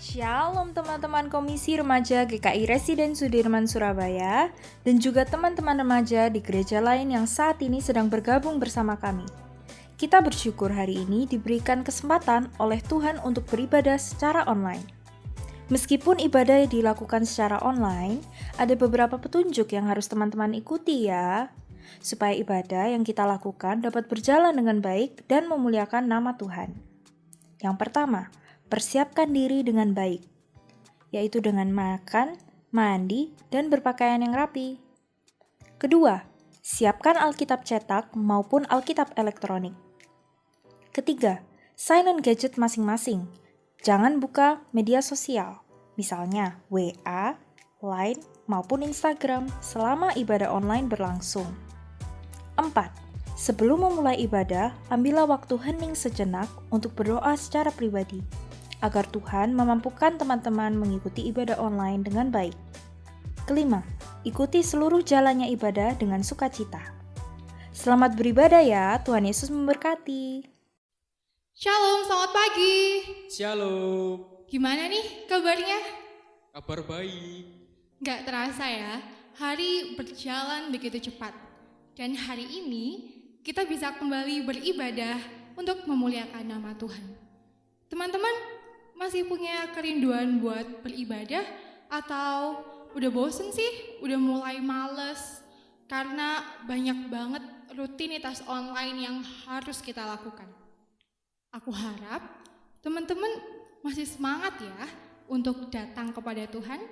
Shalom teman-teman Komisi Remaja GKI Residen Sudirman Surabaya dan juga teman-teman remaja di gereja lain yang saat ini sedang bergabung bersama kami. Kita bersyukur hari ini diberikan kesempatan oleh Tuhan untuk beribadah secara online. Meskipun ibadah dilakukan secara online, ada beberapa petunjuk yang harus teman-teman ikuti ya, supaya ibadah yang kita lakukan dapat berjalan dengan baik dan memuliakan nama Tuhan. Yang pertama, persiapkan diri dengan baik, yaitu dengan makan, mandi, dan berpakaian yang rapi. Kedua, siapkan Alkitab cetak maupun Alkitab elektronik. Ketiga, silent gadget masing-masing. Jangan buka media sosial, misalnya WA, Line, maupun Instagram selama ibadah online berlangsung. 4. Sebelum memulai ibadah, ambillah waktu hening sejenak untuk berdoa secara pribadi, agar Tuhan memampukan teman-teman mengikuti ibadah online dengan baik. Kelima, ikuti seluruh jalannya ibadah dengan sukacita. Selamat beribadah ya, Tuhan Yesus memberkati. Shalom, selamat pagi. Shalom, Gimana nih kabarnya? kabar baik. Gak terasa ya, hari berjalan begitu cepat. Dan hari ini kita bisa kembali beribadah untuk memuliakan nama Tuhan. Teman-teman, masih punya kerinduan buat beribadah atau udah bosen sih, udah mulai males karena banyak banget rutinitas online yang harus kita lakukan. Aku harap teman-teman masih semangat ya untuk datang kepada Tuhan.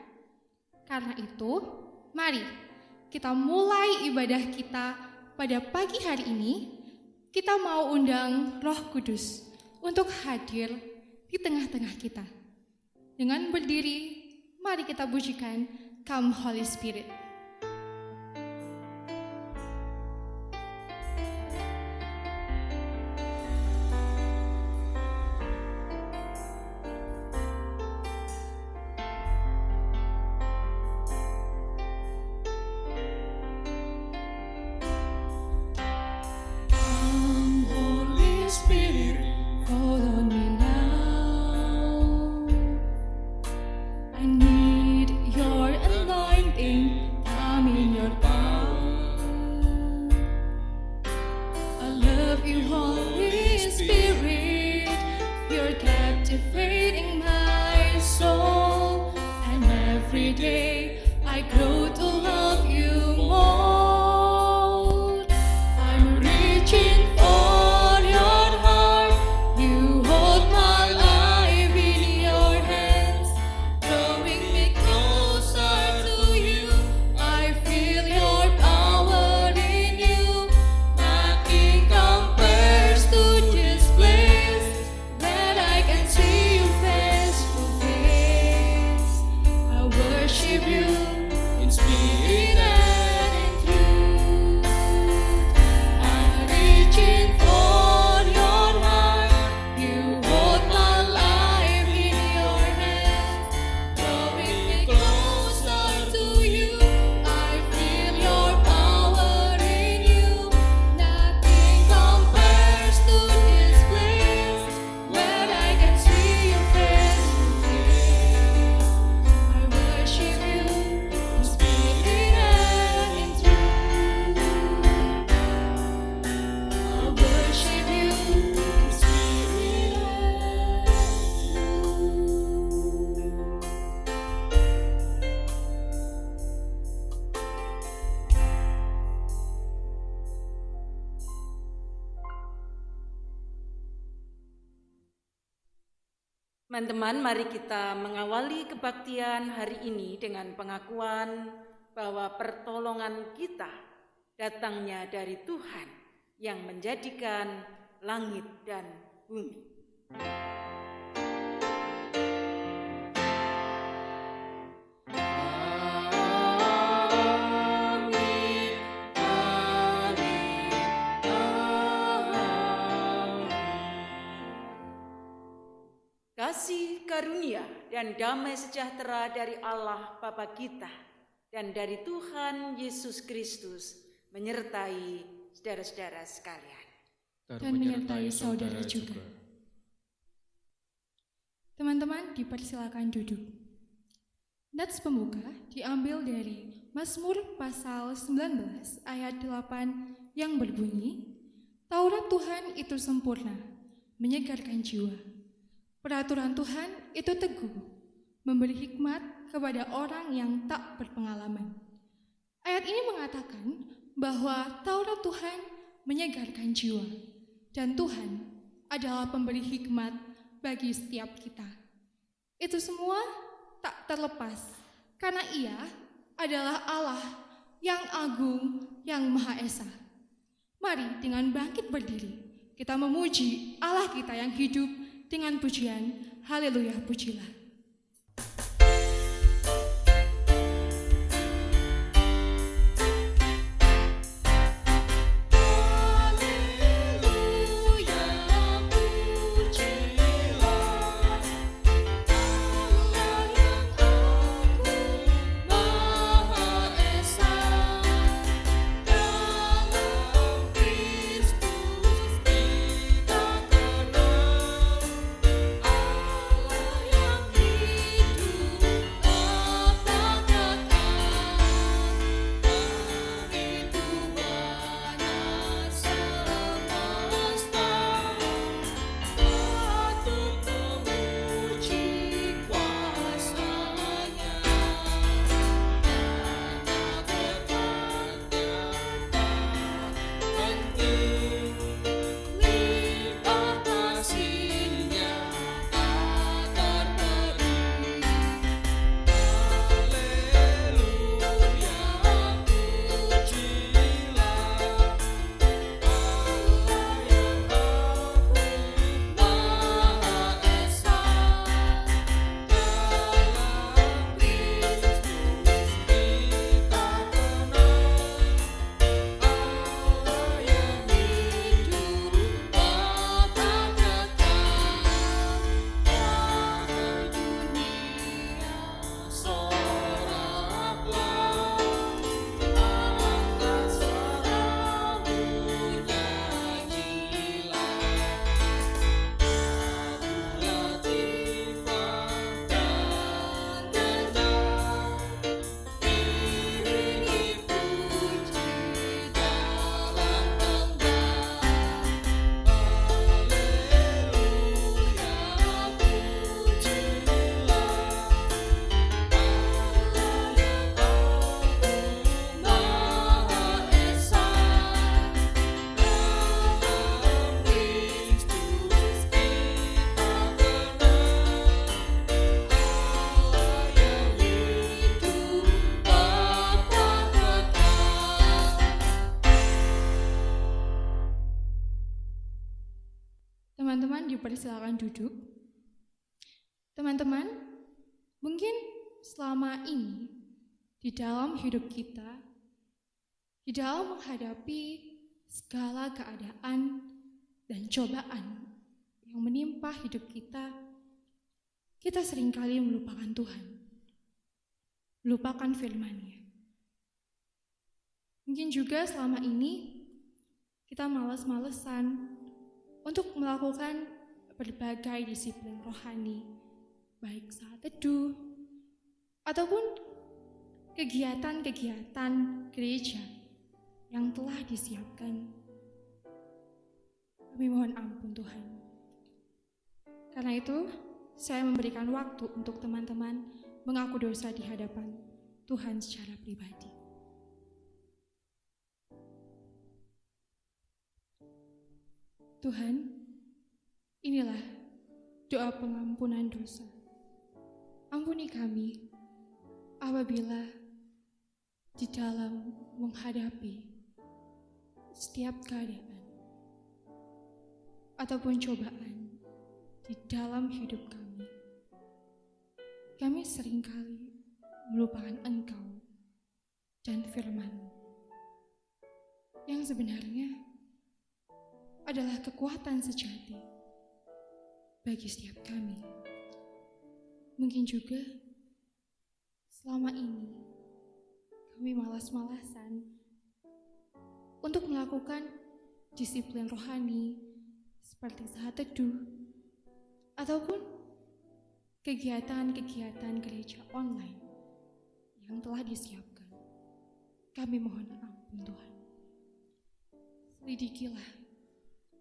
Karena itu, mari kita mulai ibadah kita pada pagi hari ini. Kita mau undang Roh Kudus untuk hadir di tengah-tengah kita. Dengan berdiri, mari kita pujikan Come Holy Spirit. Come, Holy Spirit, fall on me now. I need your anointing, come in your power. I love you, Holy Spirit, you're captivating my soul. And every day I grow to love you more. I'm reaching for your heart. You hold my life in your hands, drawing me closer to you. I feel your power in you. Nothing compares to this place that I can see you face to face. I worship you in spirit and in truth. I'm reaching for your heart. You hold my life in your hands, drawing me closer to you. I feel your power in you. Nothing compares to this place where I can see you face to face. I worship you in spirit and in truth. I worship you in spirit and truth. Teman-teman, mari kita mengawali kebaktian hari ini dengan pengakuan bahwa pertolongan kita datangnya dari Tuhan yang menjadikan langit dan bumi. Amin, amin, amin. Kasih karunia dan damai sejahtera dari Allah Bapa kita dan dari Tuhan Yesus Kristus menyertai saudara-saudara sekalian. Dan menyertai saudara juga. Teman-teman dipersilakan duduk. Nats pembuka diambil dari Mazmur pasal 19 ayat 8 yang berbunyi, Taurat Tuhan itu sempurna, menyegarkan jiwa. Peraturan Tuhan itu teguh, memberi hikmat kepada orang yang tak berpengalaman. Ayat ini mengatakan bahwa Taurat Tuhan menyegarkan jiwa, dan Tuhan adalah pemberi hikmat bagi setiap kita. Itu semua tak terlepas, karena Ia adalah Allah yang agung, yang Maha Esa. Mari dengan bangkit berdiri, kita memuji Allah kita yang hidup dengan pujian, haleluya, pujilah. Teman-teman dipersilakan duduk. Teman-teman, mungkin selama ini di dalam hidup kita, di dalam menghadapi segala keadaan dan cobaan yang menimpa hidup kita, kita seringkali melupakan Tuhan, melupakan firman-Nya. Mungkin juga selama ini kita malas-malesan untuk melakukan berbagai disiplin rohani, baik saat teduh, ataupun kegiatan-kegiatan gereja yang telah disiapkan. Kami mohon ampun Tuhan. Karena itu, saya memberikan waktu untuk teman-teman mengaku dosa di hadapan Tuhan secara pribadi. Tuhan, inilah doa pengampunan dosa. Ampuni kami apabila di dalam menghadapi setiap keadaan ataupun cobaan di dalam hidup kami seringkali melupakan Engkau dan firman-Mu yang sebenarnya adalah kekuatan sejati bagi setiap kami. Mungkin juga selama ini kami malas-malasan untuk melakukan disiplin rohani seperti saat teduh ataupun kegiatan-kegiatan gereja online yang telah disiapkan. Kami mohon ampun Tuhan. Selidikilah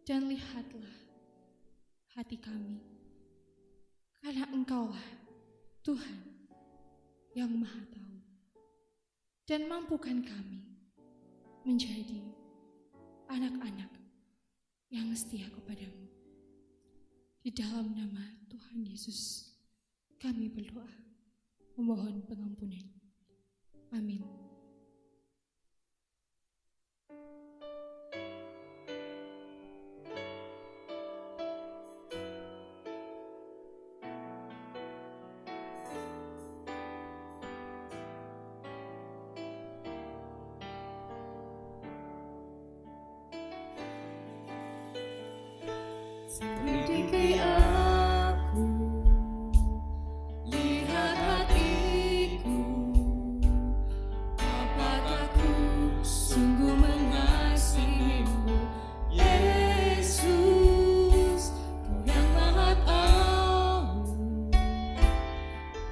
dan lihatlah hati kami, karena Engkaulah Tuhan yang Maha Tahu, dan mampukan kami menjadi anak-anak yang setia kepadamu. Di dalam nama Tuhan Yesus kami berdoa, memohon pengampunan. Amin. Selidiki aku, lihat hatiku, apakah ku sungguh mengasihimu, Yesus, Kau yang Maha Tahu,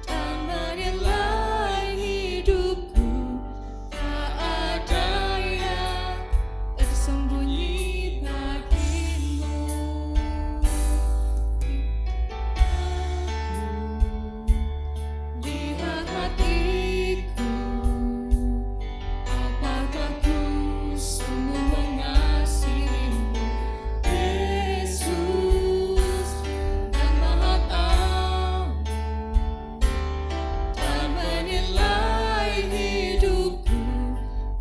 dan menilai hidupku, tak ada yang tersembunyi bagimu. Lihat hatiku, apakah ku sungguh mengasihimu, Yesus, yang Maha Tahu, dan menilai hidupku,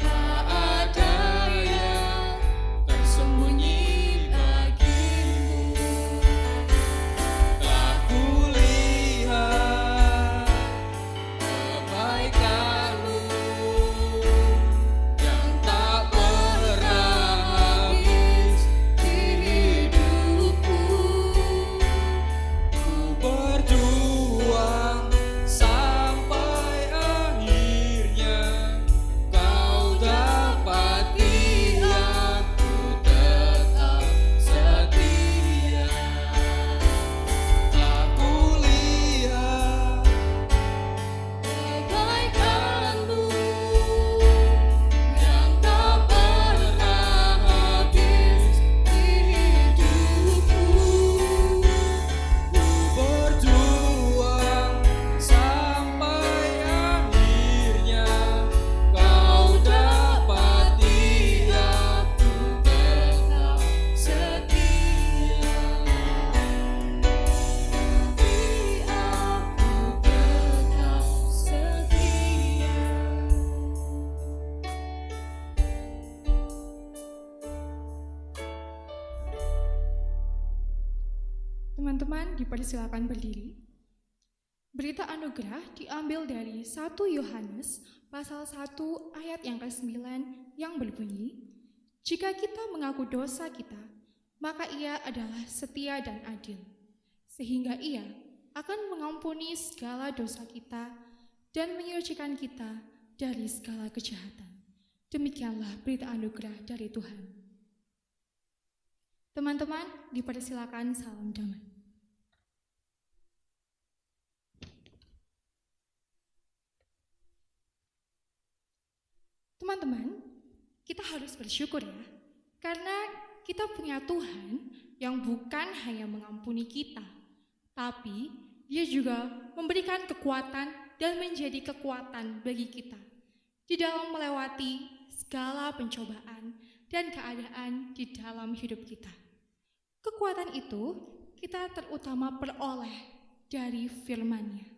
tak ada yang tersembunyi bagimu. Telah kulihat Kebaikanmu yang tak pernah habis di hidupku. ku berjuang sampai akhirnya Kau dapati aku tetap setia. telah kulihat Kebaikanmu yang tak pernah habis di hidupku. ku berjuang sampai akhirnya Kau dapati aku tetap setia. Aku tetap setia. Teman-teman dipersilakan berdiri. Berita anugerah diambil dari 1 Yohanes pasal 1 ayat yang ke-9 yang berbunyi, "Jika kita mengaku dosa kita, maka Ia adalah setia dan adil, sehingga Ia akan mengampuni segala dosa kita dan menyucikan kita dari segala kejahatan." Demikianlah berita anugerah dari Tuhan. Teman-teman dipersilakan salam damai. Teman-teman, kita harus bersyukur ya, karena kita punya Tuhan yang bukan hanya mengampuni kita, tapi Dia juga memberikan kekuatan dan menjadi kekuatan bagi kita di dalam melewati segala pencobaan dan keadaan di dalam hidup kita. Kekuatan itu kita terutama peroleh dari firman-Nya.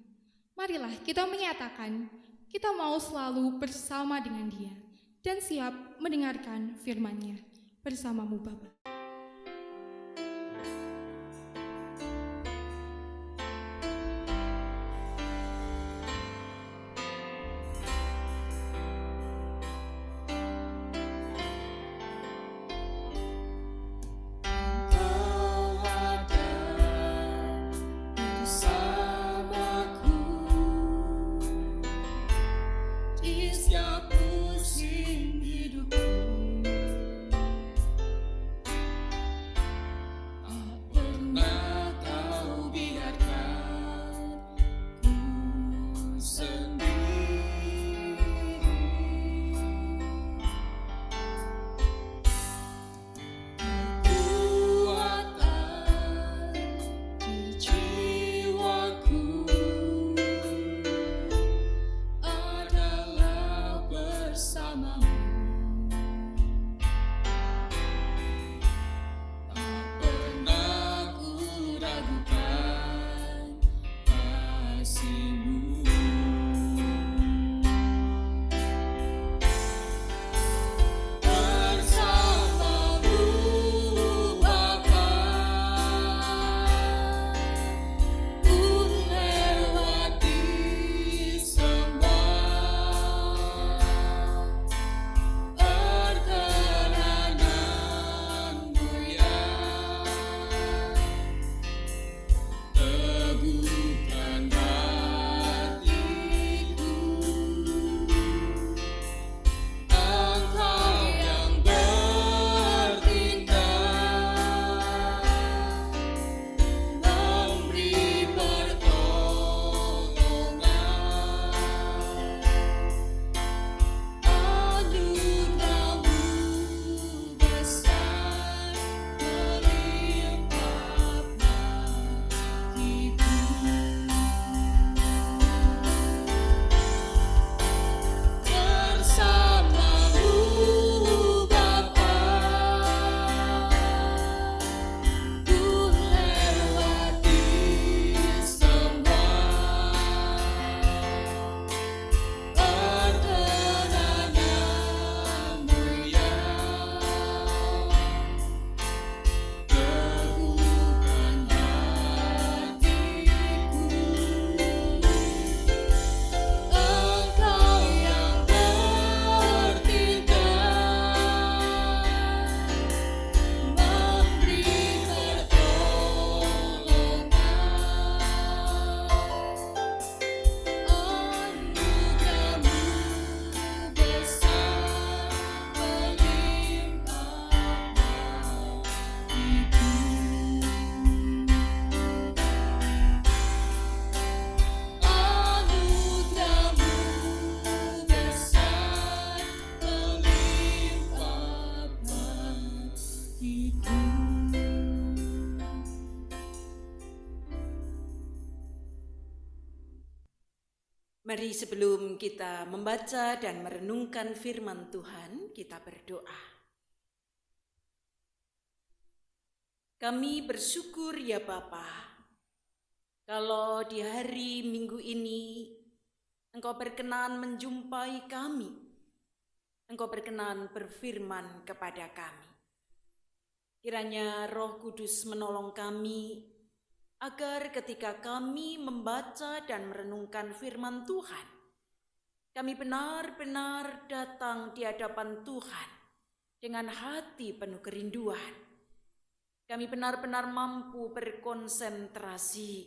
Marilah kita menyatakan kita mau selalu bersama dengan Dia dan siap mendengarkan firman-Nya bersamamu Bapa. Kau ada bersamaku di setiap musim hidupku. bersamamu. Tak pernah ku ragukan kasih-Mu. Bersamamu Bapa, ku lewati semua perkenanan-Mu ya. Teguhkan hatiku, Engkau yang bertindak, memberi pertolongan. Anugerah-Mu besar melimpah bagiku. Bersamamu Bapa, ku lewati semua perkenanan-Mu ya. Teguhkan hatiku, Engkau yang bertindak, memberi pertolongan. Anugerah-Mu besar melimpah bagiku. Anugerah-Mu besar melimpah bagiku. Mari sebelum kita membaca dan merenungkan firman Tuhan, kita berdoa. Kami bersyukur ya Bapa, kalau di hari Minggu ini Engkau berkenan menjumpai kami. Engkau berkenan berfirman kepada kami. Kiranya Roh Kudus menolong kami agar ketika kami membaca dan merenungkan firman Tuhan, kami benar-benar datang di hadapan Tuhan dengan hati penuh kerinduan. Kami benar-benar mampu berkonsentrasi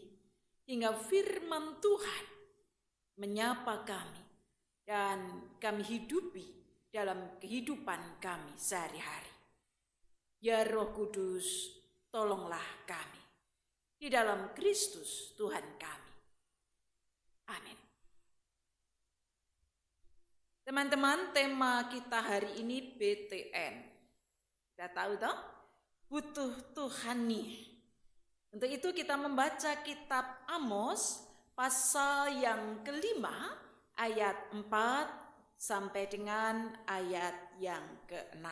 hingga firman Tuhan menyapa kami dan kami hidupi dalam kehidupan kami sehari-hari. Ya Roh Kudus, tolonglah kami di dalam Kristus Tuhan kami. Amin. Teman-teman, tema kita hari ini BTN. Kita tahu toh? Butuh Tuhani. Untuk itu kita membaca kitab Amos pasal yang kelima ayat 4 sampai dengan ayat yang ke-6.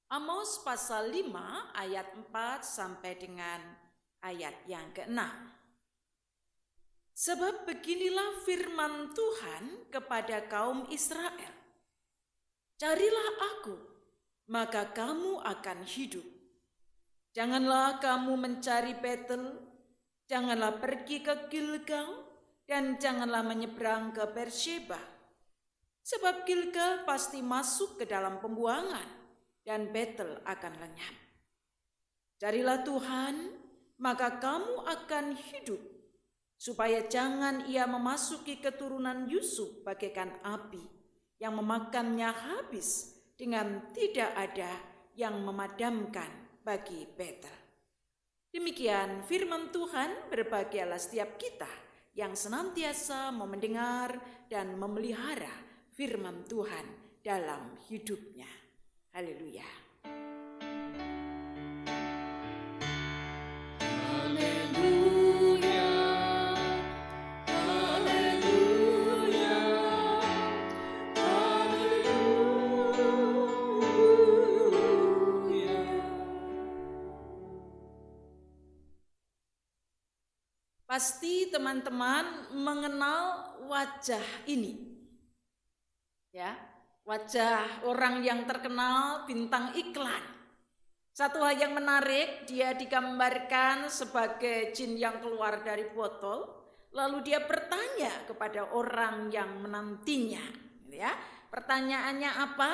Amos pasal 5 ayat 4 sampai dengan ayat yang ke-6. Sebab beginilah firman Tuhan kepada kaum Israel. Carilah aku, maka kamu akan hidup. Janganlah kamu mencari Betel, janganlah pergi ke Gilgal, dan janganlah menyeberang ke Beersheba. Sebab Gilgal pasti masuk ke dalam pembuangan, dan Betel akan lenyap. Carilah Tuhan, maka kamu akan hidup, supaya jangan ia memasuki keturunan Yusuf bagaikan api, yang memakannya habis dengan tidak ada yang memadamkan bagi Betel. Demikian firman Tuhan, berbahagialah setiap kita yang senantiasa mau mendengar dan memelihara firman Tuhan dalam hidupnya. Haleluya. Haleluya, haleluya. Pasti teman-teman mengenal wajah ini. Ya, wajah orang yang terkenal bintang iklan. Satu hal yang menarik, dia digambarkan sebagai jin yang keluar dari botol, lalu dia bertanya kepada orang yang menantinya, ya. Pertanyaannya apa?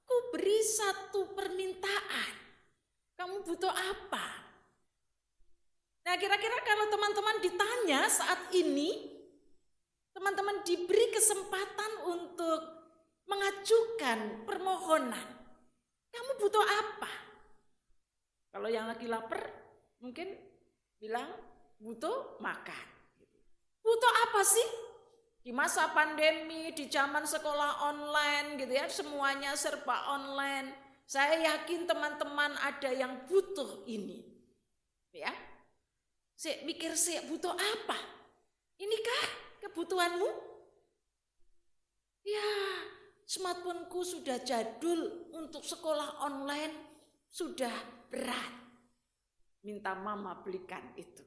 Ku beri satu permintaan. Kamu butuh apa? Nah, kira-kira kalau teman-teman ditanya saat ini, teman-teman diberi kesempatan untuk mengajukan permohonan. Kamu butuh apa? Kalau yang lagi lapar, mungkin bilang butuh makan. Butuh apa sih? Di masa pandemi, di zaman sekolah online gitu ya, semuanya serba online. Saya yakin teman-teman ada yang butuh ini. Ya. Saya mikir saya butuh apa? Inikah kebutuhanmu? Ya, smartphone-ku sudah jadul, untuk sekolah online sudah berat. Minta mama belikan itu.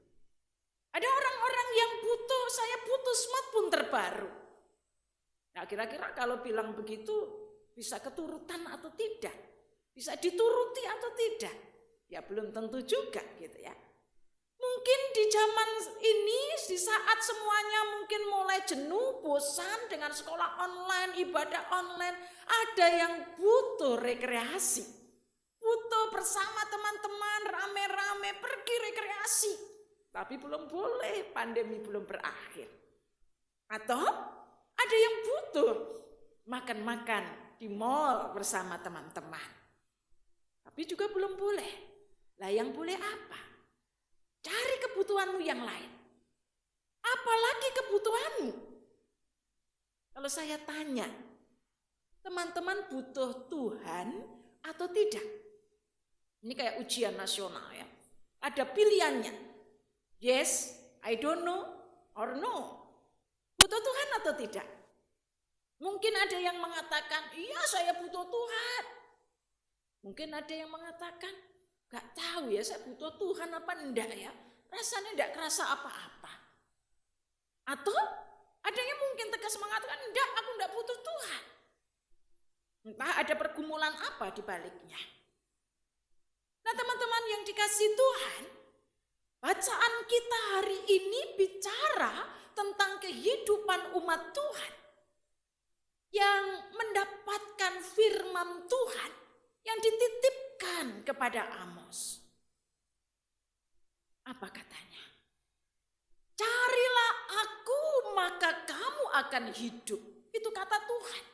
Ada orang-orang yang butuh, saya butuh smartphone terbaru. Nah, kira-kira kalau bilang begitu bisa keturutan atau tidak? Bisa dituruti atau tidak? Ya belum tentu juga gitu ya. Mungkin di zaman ini, di saat semuanya mungkin mulai jenuh, bosan dengan sekolah online, ibadah online, ada yang butuh rekreasi. Butuh bersama teman-teman, rame-rame pergi rekreasi. Tapi belum boleh, pandemi belum berakhir. Atau ada yang butuh makan-makan di mall bersama teman-teman. Tapi juga belum boleh. Lah yang boleh apa? Cari kebutuhanmu yang lain. Apalagi kebutuhanmu? Kalau saya tanya, teman-teman butuh Tuhan atau tidak? Ini kayak ujian nasional ya. Ada pilihannya. Yes, I don't know, or no. Butuh Tuhan atau tidak? Mungkin ada yang mengatakan, iya saya butuh Tuhan. Mungkin ada yang mengatakan, gak tahu ya saya butuh Tuhan apa enggak ya. Rasanya enggak kerasa apa-apa. Atau ada yang mungkin tegas mengatakan, enggak, aku enggak butuh Tuhan. Entah ada pergumulan apa di baliknya. Nah teman-teman yang dikasihi Tuhan, bacaan kita hari ini bicara tentang kehidupan umat Tuhan yang mendapatkan firman Tuhan yang dititipkan kepada Amos. Apa katanya? Carilah aku maka kamu akan hidup. Itu kata Tuhan.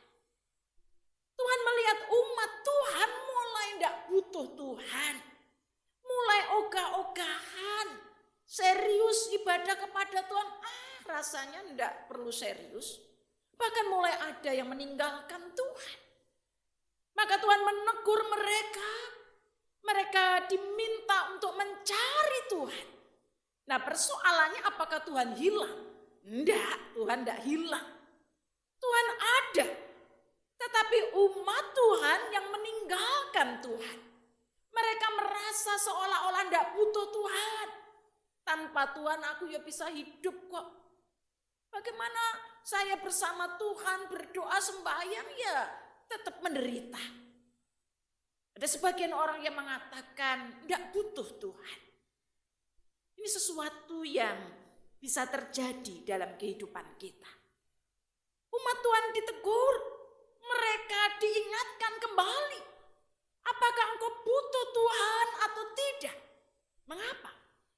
Tuhan melihat umat Tuhan mulai tidak butuh Tuhan. Mulai ogah-ogahan. Serius ibadah kepada Tuhan. Rasanya tidak perlu serius. Bahkan mulai ada yang meninggalkan Tuhan. Maka Tuhan menegur mereka. Mereka diminta untuk mencari Tuhan. Nah persoalannya apakah Tuhan hilang? Enggak, Tuhan tidak hilang. Tuhan ada. Tetapi umat Tuhan yang meninggalkan Tuhan. Mereka merasa seolah-olah tidak butuh Tuhan. Tanpa Tuhan aku ya bisa hidup kok. Bagaimana saya bersama Tuhan berdoa sembahyang ya tetap menderita. Ada sebagian orang yang mengatakan tidak butuh Tuhan. Ini sesuatu yang bisa terjadi dalam kehidupan kita. Umat Tuhan ditegur, mereka diingatkan kembali. Apakah engkau butuh Tuhan atau tidak? Mengapa?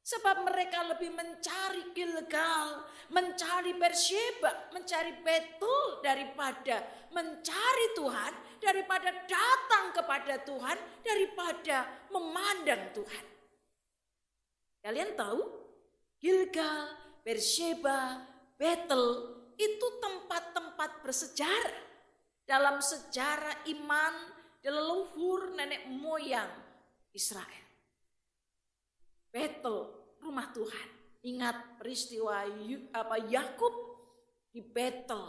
Sebab mereka lebih mencari Gilgal, mencari Beersheba, mencari Betul daripada mencari Tuhan, daripada datang kepada Tuhan, daripada memandang Tuhan. Kalian tahu? Gilgal, Beersheba, Betel itu tempat-tempat bersejarah dalam sejarah iman leluhur nenek moyang Israel. Betel, rumah Tuhan. Ingat peristiwa Yakub di Betel.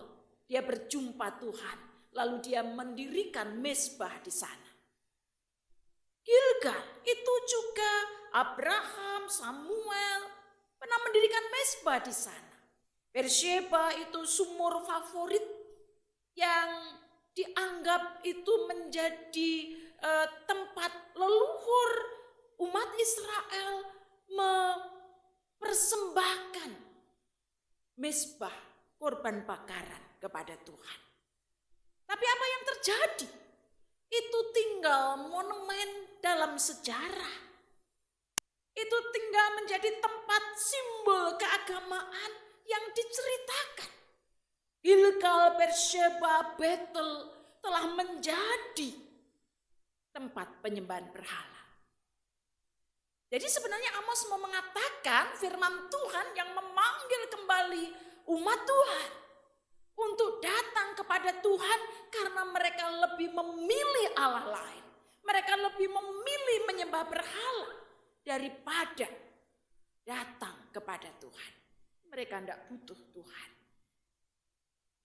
Dia berjumpa Tuhan. Lalu dia mendirikan mezbah di sana. Gilgal itu juga Abraham, Samuel, pernah mendirikan mezbah di sana. Beersheba itu sumur favorit yang dianggap itu menjadi tempat leluhur umat Israel mempersembahkan mezbah korban bakaran kepada Tuhan. Tapi apa yang terjadi? Itu tinggal monumen dalam sejarah. Itu tinggal menjadi tempat simbol keagamaan yang diceritakan. Gilgal, Beersheba, Betel telah menjadi tempat penyembahan berhala. Jadi sebenarnya Amos mau mengatakan firman Tuhan yang memanggil kembali umat Tuhan untuk datang kepada Tuhan karena mereka lebih memilih Allah lain. Mereka lebih memilih menyembah berhala daripada datang kepada Tuhan. Mereka tidak butuh Tuhan.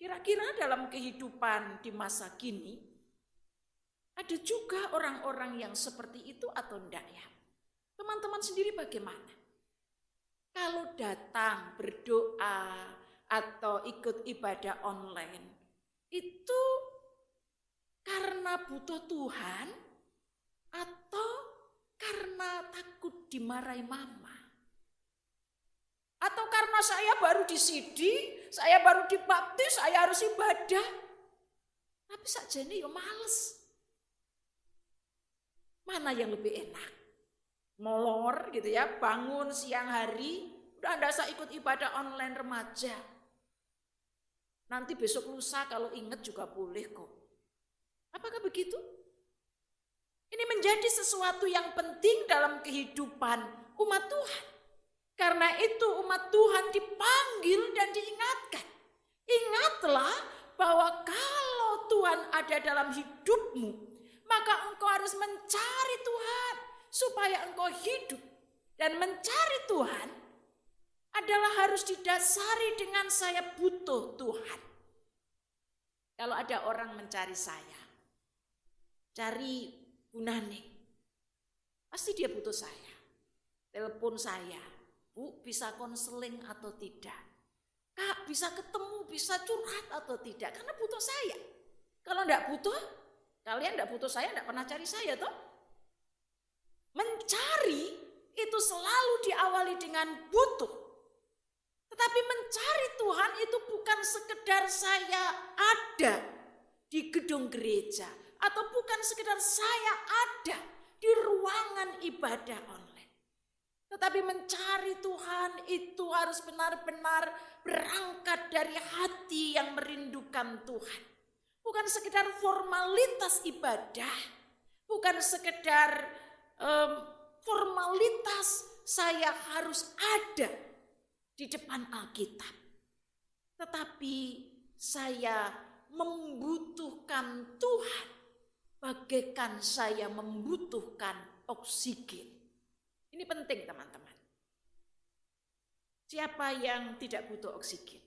Kira-kira dalam kehidupan di masa kini, ada juga orang-orang yang seperti itu atau enggak ya? Teman-teman sendiri bagaimana? Kalau datang berdoa atau ikut ibadah online, itu karena butuh Tuhan atau karena takut dimarahi mama? Atau karena saya baru disidi, saya baru dibaptis, saya harus ibadah. Tapi sakjane ya males. Mana yang lebih enak? Molor gitu ya, bangun siang hari, udah enggak usah ikut ibadah online remaja. Nanti besok lusa kalau ingat juga boleh kok. Apakah begitu? Ini menjadi sesuatu yang penting dalam kehidupan umat Tuhan. Karena itu umat Tuhan dipanggil dan diingatkan. Ingatlah bahwa kalau Tuhan ada dalam hidupmu, maka engkau harus mencari Tuhan supaya engkau hidup. Dan mencari Tuhan adalah harus didasari dengan saya butuh Tuhan. Kalau ada orang mencari saya, cari Bu Nani, pasti dia butuh saya. Telepon saya, Bu bisa konseling atau tidak? Kak bisa ketemu, bisa curhat atau tidak? Karena butuh saya. Kalau enggak butuh, kalian enggak butuh saya, enggak pernah cari saya toh. Mencari itu selalu diawali dengan butuh. Tetapi mencari Tuhan itu bukan sekedar saya ada di gedung gereja. Atau bukan sekedar saya ada di ruangan ibadah online. Tetapi mencari Tuhan itu harus benar-benar berangkat dari hati yang merindukan Tuhan. Bukan sekedar formalitas ibadah. Bukan sekedar formalitas saya harus ada di depan Alkitab. Tetapi saya membutuhkan Tuhan bagaikan saya membutuhkan oksigen. Ini penting teman-teman. Siapa yang tidak butuh oksigen?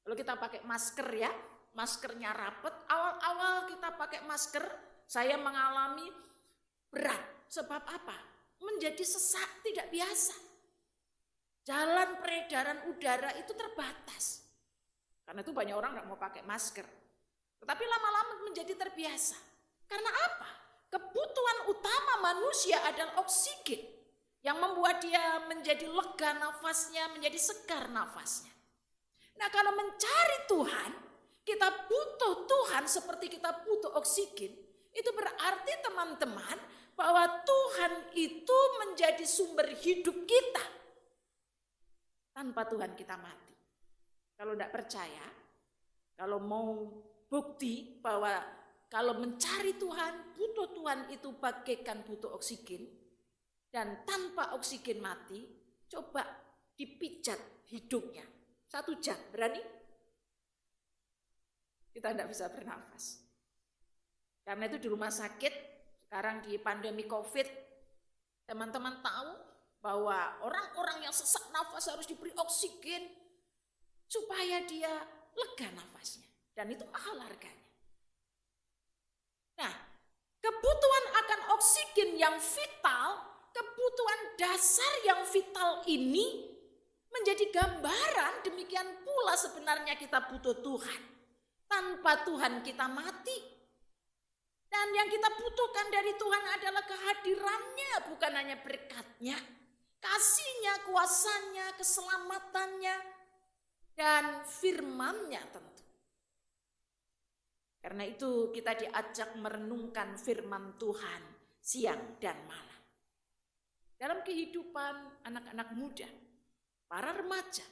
Kalau kita pakai masker ya, maskernya rapet, awal-awal kita pakai masker, saya mengalami berat. Sebab apa? Menjadi sesak, tidak biasa. Jalan peredaran udara itu terbatas. Karena itu banyak orang nggak mau pakai masker. Tetapi lama-lama menjadi terbiasa. Karena apa? Kebutuhan utama manusia adalah oksigen. Yang membuat dia menjadi lega nafasnya, menjadi segar nafasnya. Nah kalau mencari Tuhan, kita butuh Tuhan seperti kita butuh oksigen. Itu berarti teman-teman bahwa Tuhan itu menjadi sumber hidup kita. Tanpa Tuhan kita mati. Kalau tidak percaya, kalau mau bukti bahwa kalau mencari Tuhan, butuh Tuhan itu bagaikan butuh oksigen. Dan tanpa oksigen mati, coba dipijat hidungnya. 1 jam, berani? Kita tidak bisa bernafas. Karena itu di rumah sakit, sekarang di pandemi COVID, teman-teman tahu bahwa orang-orang yang sesak nafas harus diberi oksigen supaya dia lega nafasnya. Dan itu mahal harganya. Nah, kebutuhan akan oksigen yang vital, kebutuhan dasar yang vital ini menjadi gambaran, demikian pula sebenarnya kita butuh Tuhan. Tanpa Tuhan kita mati. Dan yang kita butuhkan dari Tuhan adalah kehadirannya, bukan hanya berkat-Nya, kasih-Nya, kuasanya, keselamatannya, dan firman-Nya tentu. Karena itu kita diajak merenungkan firman Tuhan siang dan malam. Dalam kehidupan anak-anak muda, para remaja,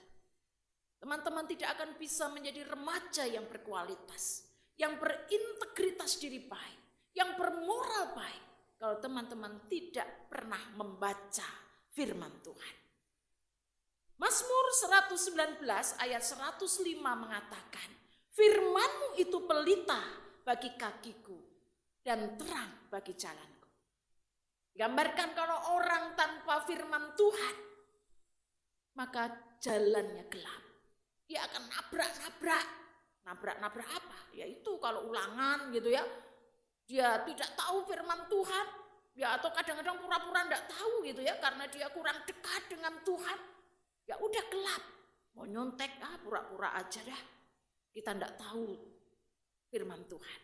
teman-teman tidak akan bisa menjadi remaja yang berkualitas, yang berintegritas diri baik, yang bermoral baik, kalau teman-teman tidak pernah membaca firman Tuhan. Mazmur 119 ayat 105 mengatakan, firman-Mu itu pelita bagi kakiku dan terang bagi jalanku. Gambarkan kalau orang tanpa firman Tuhan, maka jalannya gelap. Dia akan nabrak-nabrak. Nabrak-nabrak apa? Yaitu kalau ulangan gitu ya. Dia tidak tahu firman Tuhan. Ya, atau kadang-kadang pura-pura tidak tahu gitu ya. Karena dia kurang dekat dengan Tuhan. Ya udah gelap. Mau nyontek, pura-pura aja dah. Kita tidak tahu firman Tuhan.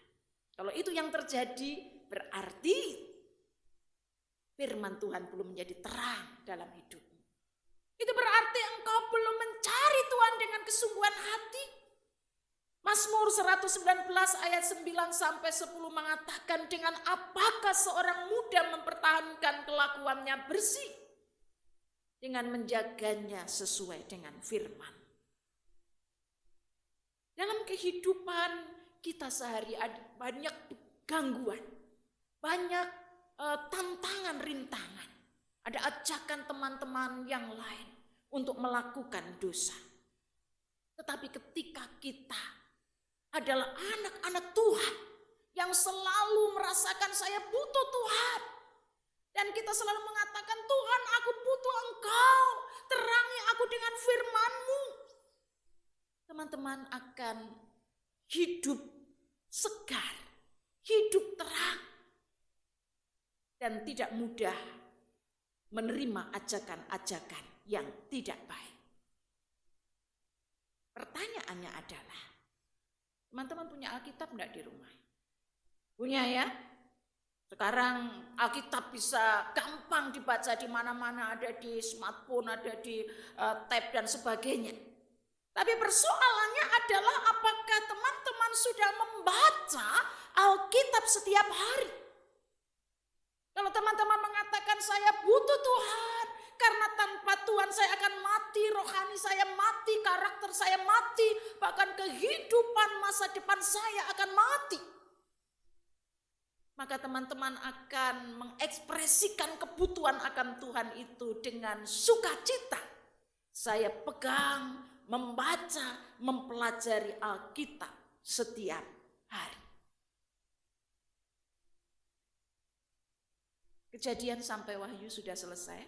Kalau itu yang terjadi, berarti firman Tuhan belum menjadi terang dalam hidupmu. Itu berarti engkau belum mencari Tuhan dengan kesungguhan hati. Mazmur 119 ayat 9 sampai 10 mengatakan, dengan apakah seorang muda mempertahankan kelakuannya bersih? Dengan menjaganya sesuai dengan firman. Dalam kehidupan kita sehari ada banyak gangguan, banyak tantangan, rintangan. Ada ajakan teman-teman yang lain untuk melakukan dosa. Tetapi ketika kita adalah anak-anak Tuhan yang selalu merasakan saya butuh Tuhan. Dan kita selalu mengatakan, Tuhan aku butuh Engkau, terangi aku dengan firman-Mu. Teman-teman akan hidup segar, hidup terang. Dan tidak mudah menerima ajakan-ajakan yang tidak baik. Pertanyaannya adalah, teman-teman punya Alkitab enggak di rumah? Punya ya? Sekarang Alkitab bisa gampang dibaca di mana-mana, ada di smartphone, ada di tab dan sebagainya. Tapi persoalannya adalah apakah teman-teman sudah membaca Alkitab setiap hari? Kalau teman-teman mengatakan saya butuh Tuhan, karena tanpa Tuhan saya akan mati, rohani saya mati, karakter saya mati, bahkan kehidupan masa depan saya akan mati. Maka teman-teman akan mengekspresikan kebutuhan akan Tuhan itu dengan sukacita. Saya pegang, membaca, mempelajari Alkitab setiap hari. Kejadian sampai Wahyu sudah selesai.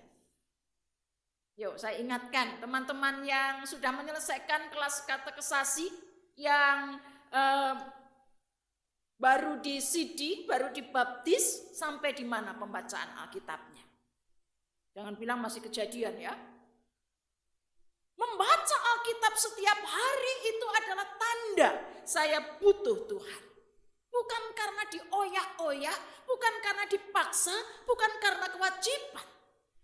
Yuk saya ingatkan teman-teman yang sudah menyelesaikan kelas katekisasi, yang baru di CD, baru dibaptis, sampai di mana pembacaan Alkitabnya. Jangan bilang masih Kejadian ya. Membaca Alkitab setiap hari itu adalah tanda saya butuh Tuhan. Bukan karena dioyak-oyak, bukan karena dipaksa, bukan karena kewajiban.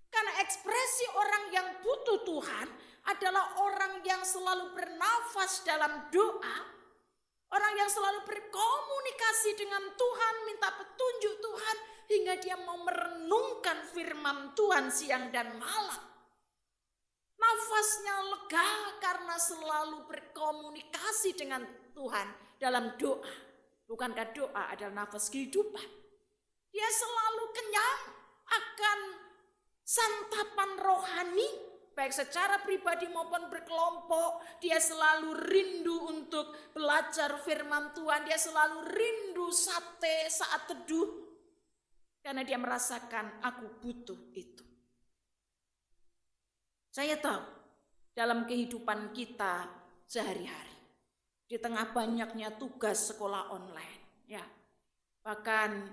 Karena ekspresi orang yang butuh Tuhan adalah orang yang selalu bernafas dalam doa, orang yang selalu berkomunikasi dengan Tuhan, minta petunjuk Tuhan, hingga dia mau merenungkan firman Tuhan siang dan malam. Nafasnya lega karena selalu berkomunikasi dengan Tuhan dalam doa. Bukankah doa adalah nafas kehidupan? Dia selalu kenyang akan santapan rohani, baik secara pribadi maupun berkelompok. Dia selalu rindu untuk belajar firman Tuhan. Dia selalu rindu sate saat teduh. Karena dia merasakan aku butuh itu. Saya tahu dalam kehidupan kita sehari-hari, di tengah banyaknya tugas sekolah online, ya, bahkan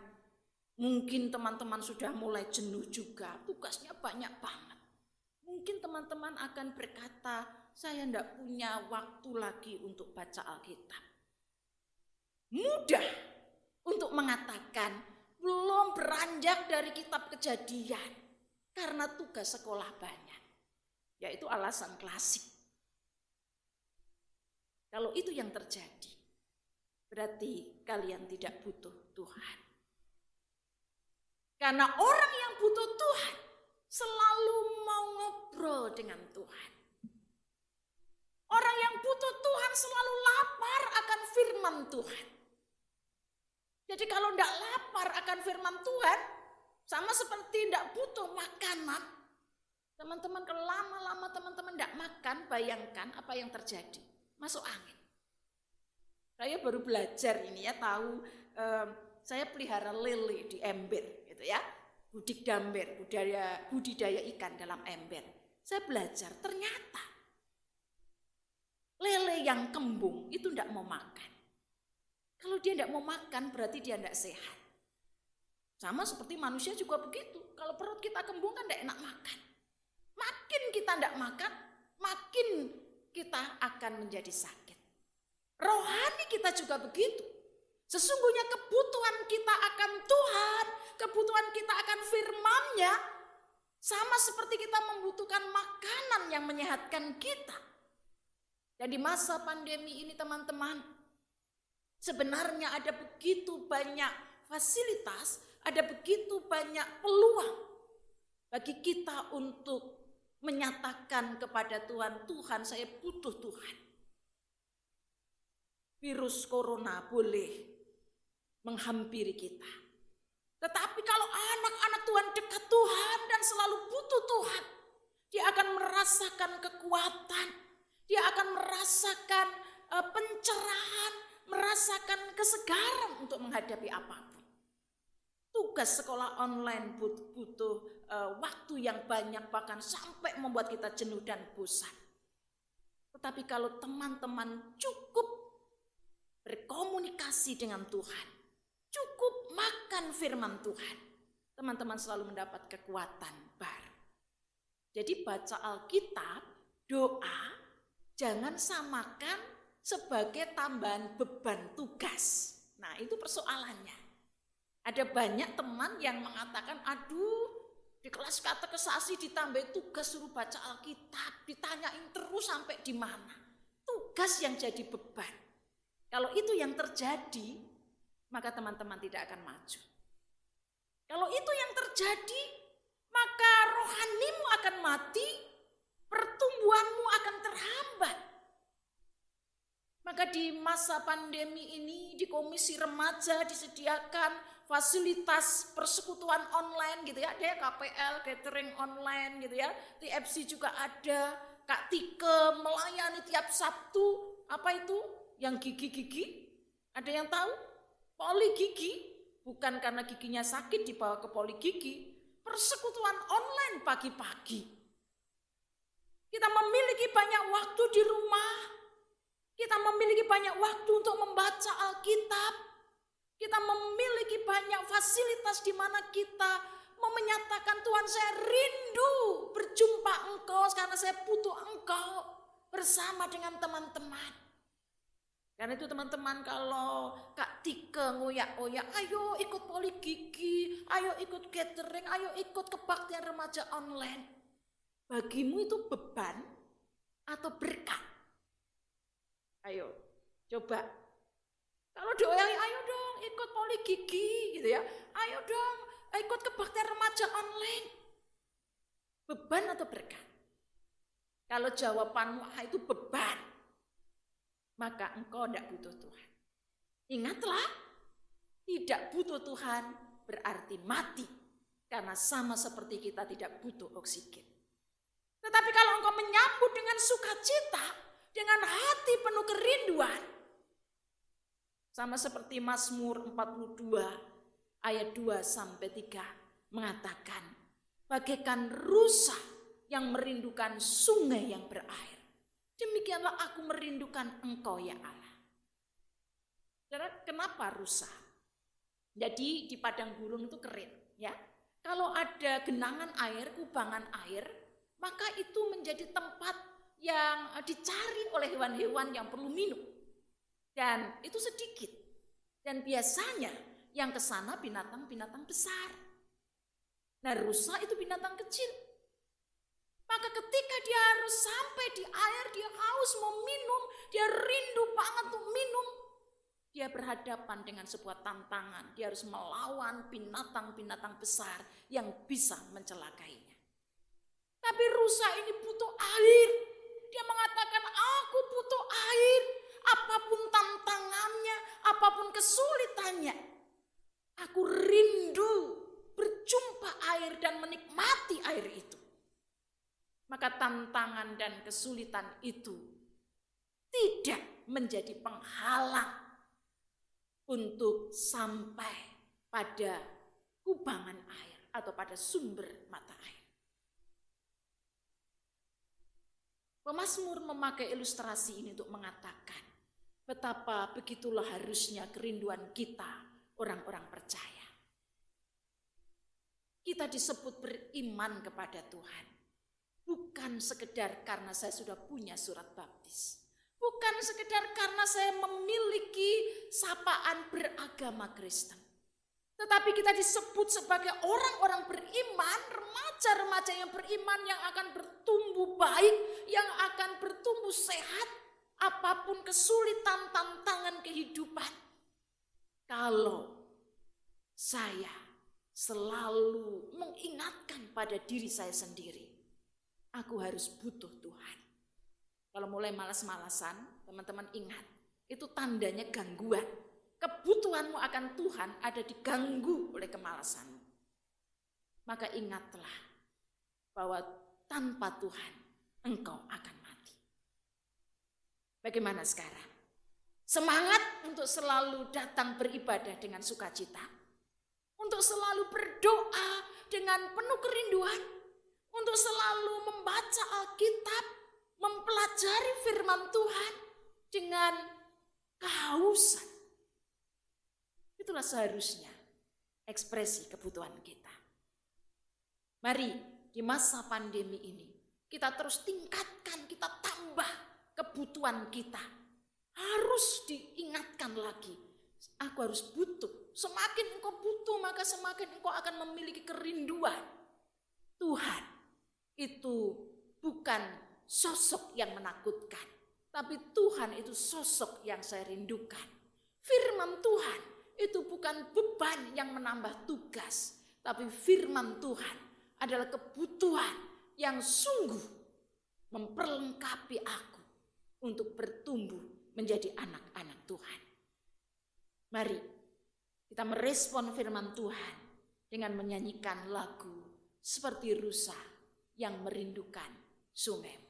mungkin teman-teman sudah mulai jenuh juga, tugasnya banyak banget. Mungkin teman-teman akan berkata, saya tidak punya waktu lagi untuk baca Alkitab. Mudah untuk mengatakan, belum beranjak dari kitab Kejadian karena tugas sekolah banyak. Yaitu alasan klasik. Kalau itu yang terjadi, berarti kalian tidak butuh Tuhan. Karena orang yang butuh Tuhan selalu mau ngobrol dengan Tuhan. Orang yang butuh Tuhan selalu lapar akan firman Tuhan. Jadi kalau tidak lapar akan firman Tuhan, sama seperti tidak butuh makanan. Teman-teman kalau lama-lama teman-teman tidak makan, bayangkan apa yang terjadi. Masuk angin. Saya baru belajar ini ya, tahu saya pelihara lele di ember gitu ya. Budik damber, budidaya ikan dalam ember. Saya belajar ternyata lele yang kembung itu tidak mau makan. Kalau dia tidak mau makan berarti dia tidak sehat. Sama seperti manusia juga begitu. Kalau perut kita kembung kan tidak enak makan. Makin kita tidak makan, makin kita akan menjadi sakit. Rohani kita juga begitu. Sesungguhnya kebutuhan kita akan Tuhan, kebutuhan kita akan firman-Nya, sama seperti kita membutuhkan makanan yang menyehatkan kita. Dan di masa pandemi ini teman-teman, sebenarnya ada begitu banyak fasilitas, ada begitu banyak peluang bagi kita untuk menyatakan kepada Tuhan, Tuhan saya butuh Tuhan. Virus corona boleh menghampiri kita. Tetapi kalau anak-anak Tuhan dekat Tuhan dan selalu butuh Tuhan, dia akan merasakan kekuatan, dia akan merasakan pencerahan, merasakan kesegaran untuk menghadapi apapun. Tugas sekolah online butuh waktu yang banyak, bahkan sampai membuat kita jenuh dan bosan. Tetapi kalau teman-teman cukup berkomunikasi dengan Tuhan, cukup makan firman Tuhan, teman-teman selalu mendapat kekuatan baru. Jadi baca Alkitab, doa, jangan samakan sebagai tambahan beban tugas. Nah itu persoalannya. Ada banyak teman yang mengatakan, aduh di kelas katekesasi ditambah tugas suruh baca Alkitab, ditanyain terus sampai di mana. Tugas yang jadi beban. Kalau itu yang terjadi, maka teman-teman tidak akan maju. Kalau itu yang terjadi, maka rohanimu akan mati, pertumbuhanmu akan terhambat. Maka di masa pandemi ini di Komisi Remaja disediakan fasilitas persekutuan online gitu ya. Ada ya KPL, catering online gitu ya. TFC juga ada. Kak Tike melayani tiap Sabtu. Apa itu? Yang gigi-gigi. Ada yang tahu? Poli gigi. Bukan karena giginya sakit dibawa ke poli gigi. Persekutuan online pagi-pagi. Kita memiliki banyak waktu di rumah. Kita memiliki banyak waktu untuk membaca Alkitab. Kita memiliki banyak fasilitas di mana kita menyatakan Tuhan saya rindu berjumpa Engkau karena saya butuh Engkau bersama dengan teman-teman. Karena itu teman-teman kalau Kak Tika ngoyak-oyak, ayo ikut poli gigi, ayo ikut catering, ayo ikut kebaktian remaja online. Bagimu itu beban atau berkat? Ayo, coba. Kalau dioyain, ayo dong ikut poli gigi gitu ya. Ayo dong ikut kebaktian remaja online. Beban atau berkat? Kalau jawabanmu itu beban, maka engkau tidak butuh Tuhan. Ingatlah, tidak butuh Tuhan berarti mati. Karena sama seperti kita tidak butuh oksigen. Tetapi kalau engkau menyambut dengan sukacita, dengan hati penuh kerinduan, sama seperti Mazmur 42 ayat 2-3 mengatakan, bagaikan rusa yang merindukan sungai yang berair, demikianlah aku merindukan Engkau ya Allah. Saudara, kenapa rusa? Jadi di padang gurun itu kering ya. Kalau ada genangan air, kubangan air, maka itu menjadi tempat yang dicari oleh hewan-hewan yang perlu minum. Dan itu sedikit. Dan biasanya yang ke sana binatang-binatang besar. Nah, rusa itu binatang kecil. Maka ketika dia harus sampai di air, dia haus mau minum, dia rindu banget untuk minum. Dia berhadapan dengan sebuah tantangan. Dia harus melawan binatang-binatang besar yang bisa mencelakainya. Tapi rusa ini butuh air. Dia mengatakan, aku butuh air. Apapun tantangannya, apapun kesulitannya. Aku rindu berjumpa air dan menikmati air itu. Maka tantangan dan kesulitan itu tidak menjadi penghalang untuk sampai pada kubangan air atau pada sumber mata air. Pemazmur memakai ilustrasi ini untuk mengatakan betapa begitulah harusnya kerinduan kita orang-orang percaya. Kita disebut beriman kepada Tuhan. Bukan sekedar karena saya sudah punya surat baptis. Bukan sekedar karena saya memiliki sapaan beragama Kristen. Tetapi kita disebut sebagai orang-orang beriman, remaja-remaja yang beriman yang akan bertumbuh baik, yang akan bertumbuh sehat, apapun kesulitan, tantangan kehidupan. Kalau saya selalu mengingatkan pada diri saya sendiri, aku harus butuh Tuhan. Kalau mulai malas-malasan, teman-teman ingat, itu tandanya gangguan. Kebutuhanmu akan Tuhan ada diganggu oleh kemalasanmu. Maka ingatlah bahwa tanpa Tuhan engkau akan mati. Bagaimana sekarang? Semangat untuk selalu datang beribadah dengan sukacita. Untuk selalu berdoa dengan penuh kerinduan. Untuk selalu membaca Alkitab, mempelajari firman Tuhan dengan kehausan. Itulah seharusnya ekspresi kebutuhan kita. Mari di masa pandemi ini kita terus tingkatkan, kita tambah kebutuhan kita. Harus diingatkan lagi, aku harus butuh. Semakin engkau butuh, maka semakin engkau akan memiliki kerinduan. Tuhan itu bukan sosok yang menakutkan, tapi Tuhan itu sosok yang saya rindukan. Firman Tuhan itu bukan beban yang menambah tugas, tapi firman Tuhan adalah kebutuhan yang sungguh memperlengkapi aku untuk bertumbuh menjadi anak-anak Tuhan. Mari kita merespon firman Tuhan dengan menyanyikan lagu seperti rusa yang merindukan sungai.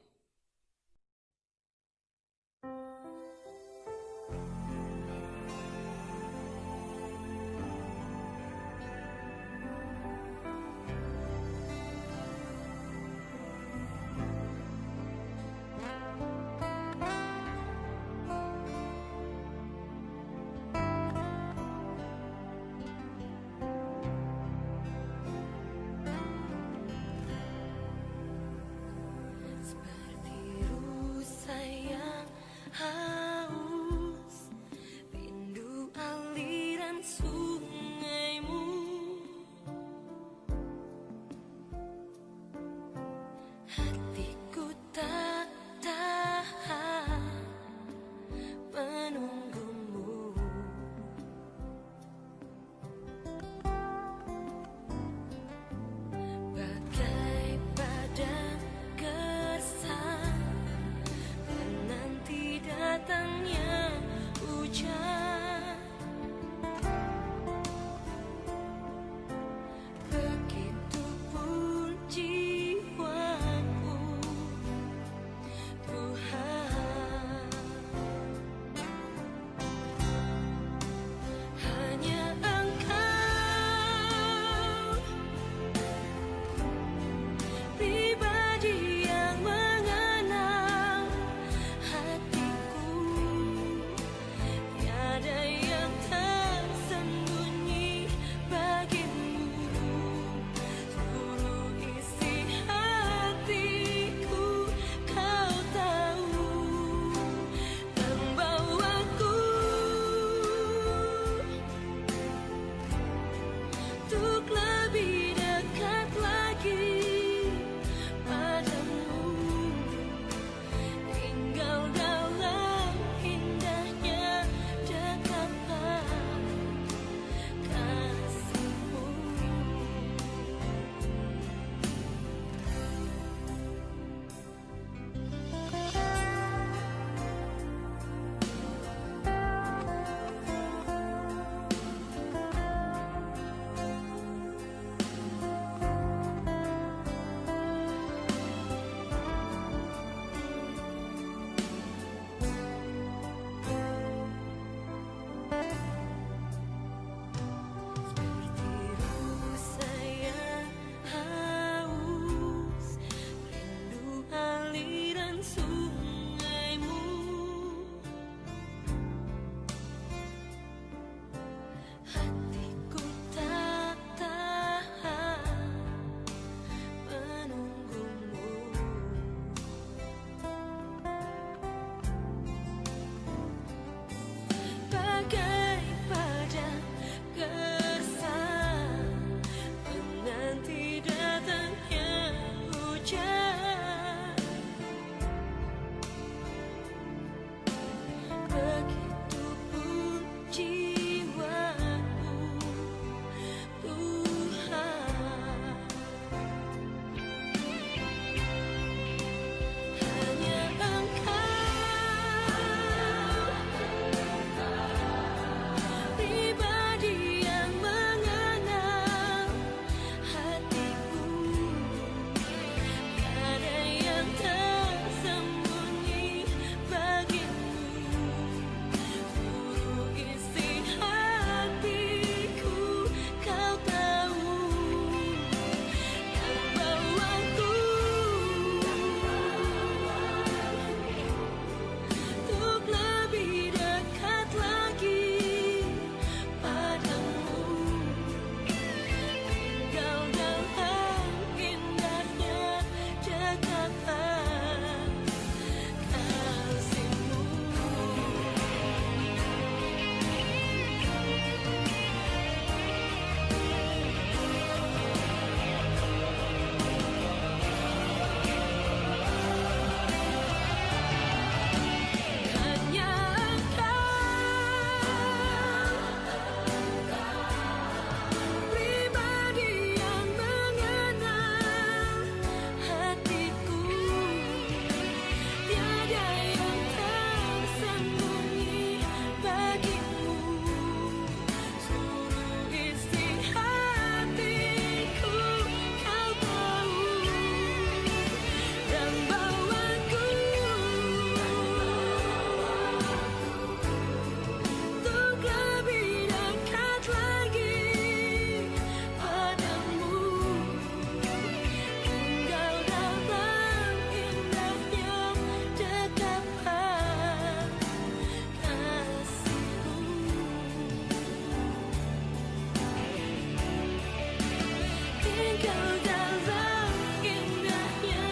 Engkau dalam indahnya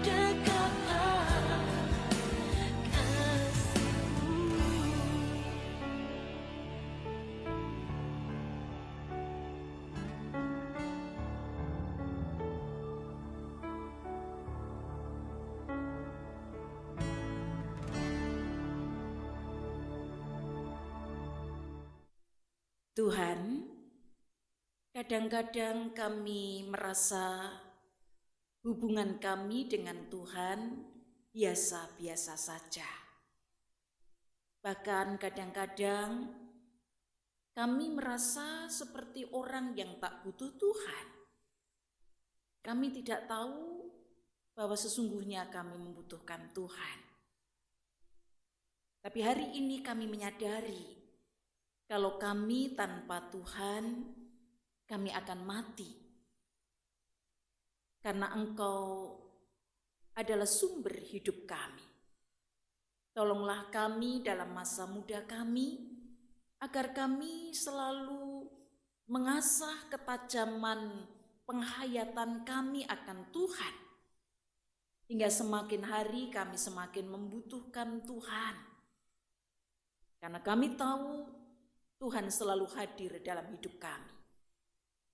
dekatlah kasih-Mu. Tuhan, kadang-kadang kami merasa hubungan kami dengan Tuhan biasa-biasa saja. Bahkan kadang-kadang kami merasa seperti orang yang tak butuh Tuhan. Kami tidak tahu bahwa sesungguhnya kami membutuhkan Tuhan. Tapi hari ini kami menyadari kalau kami tanpa Tuhan, kami akan mati. Karena Engkau adalah sumber hidup kami. Tolonglah kami dalam masa muda kami, agar kami selalu mengasah ketajaman penghayatan kami akan Tuhan. Hingga semakin hari kami semakin membutuhkan Tuhan. Karena kami tahu Tuhan selalu hadir dalam hidup kami.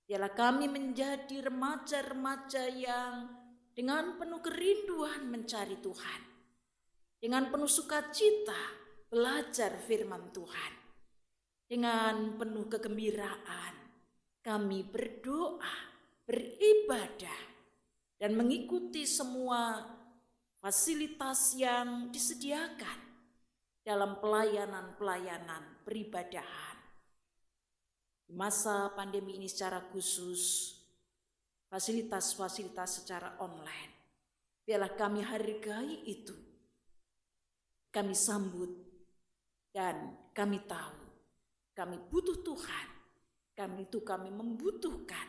Biarlah kami menjadi remaja-remaja yang dengan penuh kerinduan mencari Tuhan. Dengan penuh sukacita belajar firman Tuhan. Dengan penuh kegembiraan kami berdoa, beribadah, dan mengikuti semua fasilitas yang disediakan dalam pelayanan-pelayanan peribadahan. Di masa pandemi ini secara khusus, fasilitas-fasilitas secara online, biarlah kami hargai itu. Kami sambut dan kami tahu kami butuh Tuhan. Kami membutuhkan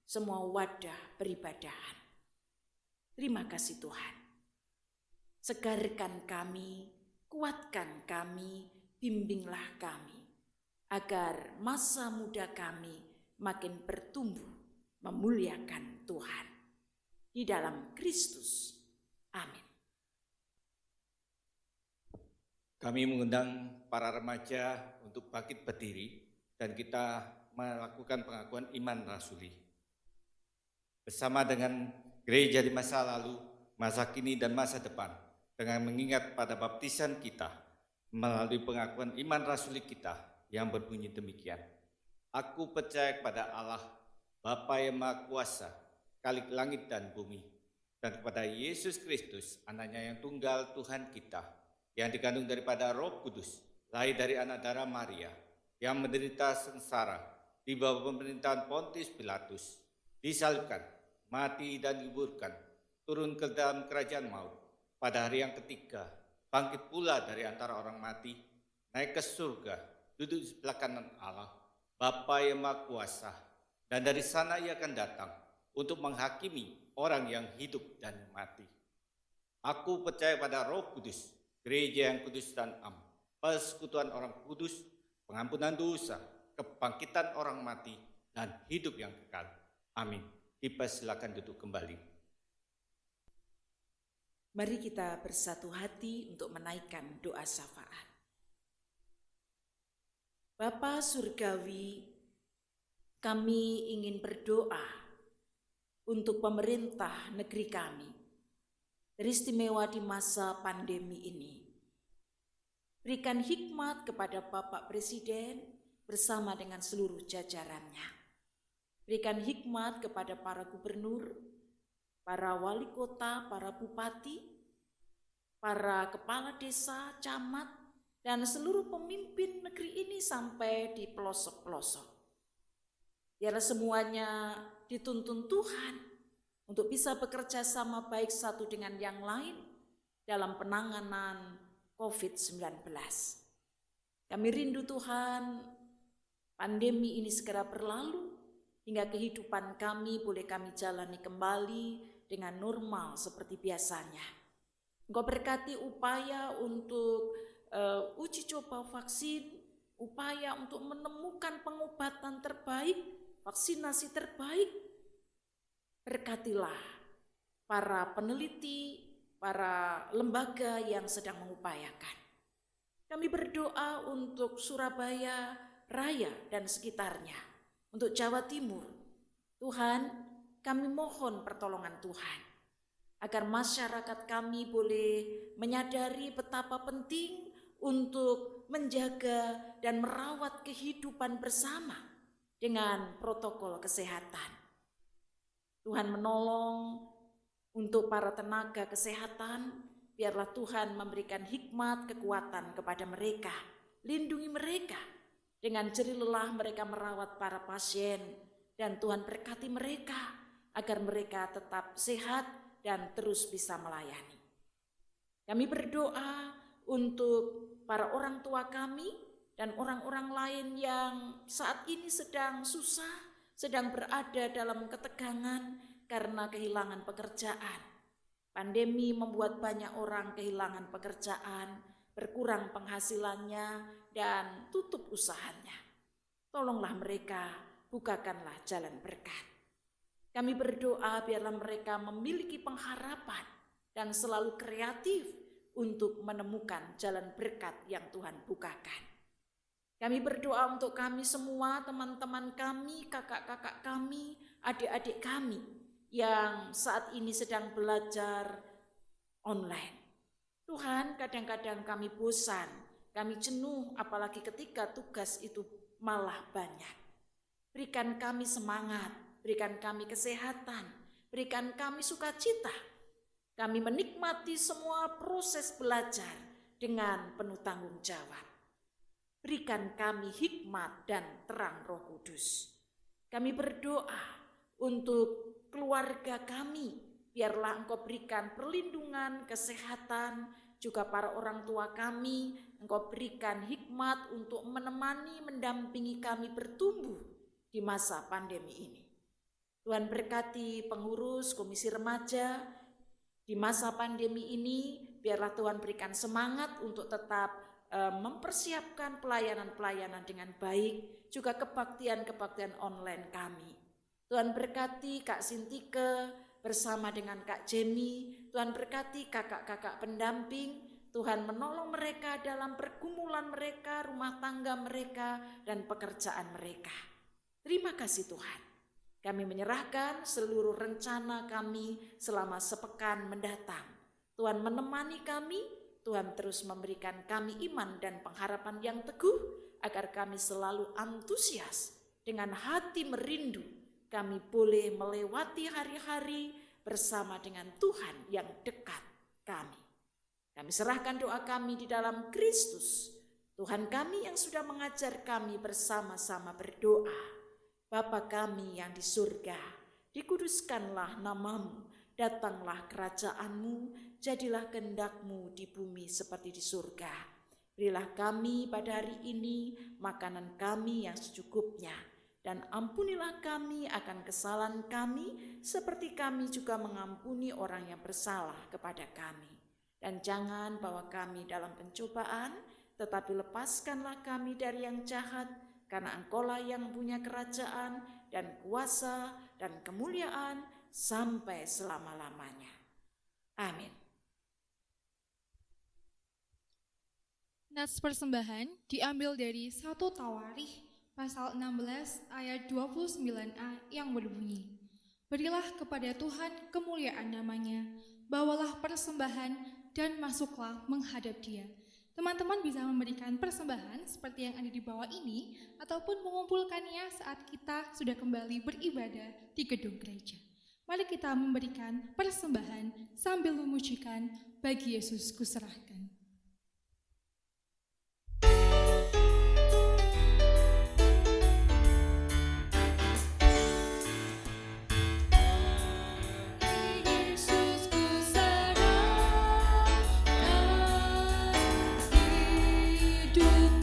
semua wadah peribadahan. Terima kasih Tuhan. Segarkan kami, kuatkan kami, bimbinglah kami, agar masa muda kami makin bertumbuh memuliakan Tuhan. Di dalam Kristus. Amin. Kami mengundang para remaja untuk bangkit berdiri dan kita melakukan pengakuan iman rasuli. Bersama dengan gereja di masa lalu, masa kini dan masa depan, dengan mengingat pada baptisan kita melalui pengakuan iman rasuli kita yang berbunyi demikian. Aku percaya kepada Allah, Bapa yang Maha Kuasa, Khalik langit dan bumi, dan kepada Yesus Kristus, anaknya yang tunggal Tuhan kita, yang dikandung daripada Roh Kudus, lahir dari anak darah Maria, yang menderita sengsara di bawah pemerintahan Pontius Pilatus, disalibkan, mati dan dikuburkan, turun ke dalam kerajaan maut, pada hari yang ketiga, bangkit pula dari antara orang mati, naik ke surga, duduk di sebelah kanan Allah, Bapa yang Maha Kuasa, dan dari sana ia akan datang untuk menghakimi orang yang hidup dan mati. Aku percaya pada Roh Kudus, gereja yang kudus dan am, persekutuan orang kudus, pengampunan dosa, kebangkitan orang mati, dan hidup yang kekal. Amin. Dipersilakan duduk kembali. Mari kita bersatu hati untuk menaikkan doa syafaat. Bapa Surgawi, kami ingin berdoa untuk pemerintah negeri kami, teristimewa di masa pandemi ini. Berikan hikmat kepada Bapak Presiden bersama dengan seluruh jajarannya. Berikan hikmat kepada para gubernur, para wali kota, para bupati, para kepala desa, camat, dan seluruh pemimpin negeri ini sampai di pelosok-pelosok. Biarlah semuanya dituntun Tuhan untuk bisa bekerja sama baik satu dengan yang lain dalam penanganan COVID-19. Kami rindu Tuhan, pandemi ini segera berlalu, hingga kehidupan kami boleh kami jalani kembali dengan normal seperti biasanya. Engkau berkati upaya untuk uji coba vaksin, upaya untuk menemukan pengobatan terbaik, vaksinasi terbaik, Berkatilah para peneliti, para lembaga yang sedang mengupayakan. Kami berdoa untuk Surabaya Raya dan sekitarnya, untuk Jawa Timur. Tuhan, kami mohon pertolongan Tuhan, agar masyarakat kami boleh menyadari betapa penting untuk menjaga dan merawat kehidupan bersama dengan protokol kesehatan. Tuhan menolong untuk para tenaga kesehatan, biarlah Tuhan memberikan hikmat, kekuatan kepada mereka. Lindungi mereka dengan jerih lelah mereka merawat para pasien, dan Tuhan berkati mereka agar mereka tetap sehat dan terus bisa melayani. Kami berdoa untuk para orang tua kami dan orang-orang lain yang saat ini sedang susah, sedang berada dalam ketegangan karena kehilangan pekerjaan. Pandemi membuat banyak orang kehilangan pekerjaan, berkurang penghasilannya, dan tutup usahanya. Tolonglah mereka, bukakanlah jalan berkat. Kami berdoa biarlah mereka memiliki pengharapan dan selalu kreatif untuk menemukan jalan berkat yang Tuhan bukakan. Kami berdoa untuk kami semua, teman-teman kami, kakak-kakak kami, adik-adik kami yang saat ini sedang belajar online. Tuhan, kadang-kadang kami bosan, kami jenuh, apalagi ketika tugas itu malah banyak. Berikan kami semangat, berikan kami kesehatan, berikan kami sukacita. Kami menikmati semua proses belajar dengan penuh tanggung jawab. Berikan kami hikmat dan terang Roh Kudus. Kami berdoa untuk keluarga kami, biarlah Engkau berikan perlindungan, kesehatan, juga para orang tua kami, Engkau berikan hikmat untuk menemani, mendampingi kami bertumbuh di masa pandemi ini. Tuhan berkati pengurus Komisi Remaja di masa pandemi ini, biarlah Tuhan berikan semangat untuk tetap mempersiapkan pelayanan-pelayanan dengan baik, juga kebaktian-kebaktian online kami. Tuhan berkati Kak Sintike bersama dengan Kak Jemi, Tuhan berkati kakak-kakak pendamping, Tuhan menolong mereka dalam pergumulan mereka, rumah tangga mereka, dan pekerjaan mereka. Terima kasih Tuhan. Kami menyerahkan seluruh rencana kami selama sepekan mendatang. Tuhan menemani kami, Tuhan terus memberikan kami iman dan pengharapan yang teguh agar kami selalu antusias dengan hati merindu. Kami boleh melewati hari-hari bersama dengan Tuhan yang dekat kami. Kami serahkan doa kami di dalam Kristus, Tuhan kami yang sudah mengajar kami bersama-sama berdoa. Bapa kami yang di surga, dikuduskanlah namamu, datanglah kerajaan-Mu, jadilah kehendak-Mu di bumi seperti di surga. Berilah kami pada hari ini makanan kami yang secukupnya, dan ampunilah kami akan kesalahan kami, seperti kami juga mengampuni orang yang bersalah kepada kami. Dan jangan bawa kami dalam pencobaan, tetapi lepaskanlah kami dari yang jahat, karena Engkaulah yang punya kerajaan dan kuasa dan kemuliaan sampai selama-lamanya. Amin. Nats persembahan diambil dari 1 Tawarikh pasal 16 ayat 29a yang berbunyi, berilah kepada Tuhan kemuliaan namanya, bawalah persembahan dan masuklah menghadap Dia. Teman-teman bisa memberikan persembahan seperti yang ada di bawah ini, ataupun mengumpulkannya saat kita sudah kembali beribadah di gedung gereja. Mari kita memberikan persembahan sambil memujikan bagi Yesus kuserahkan.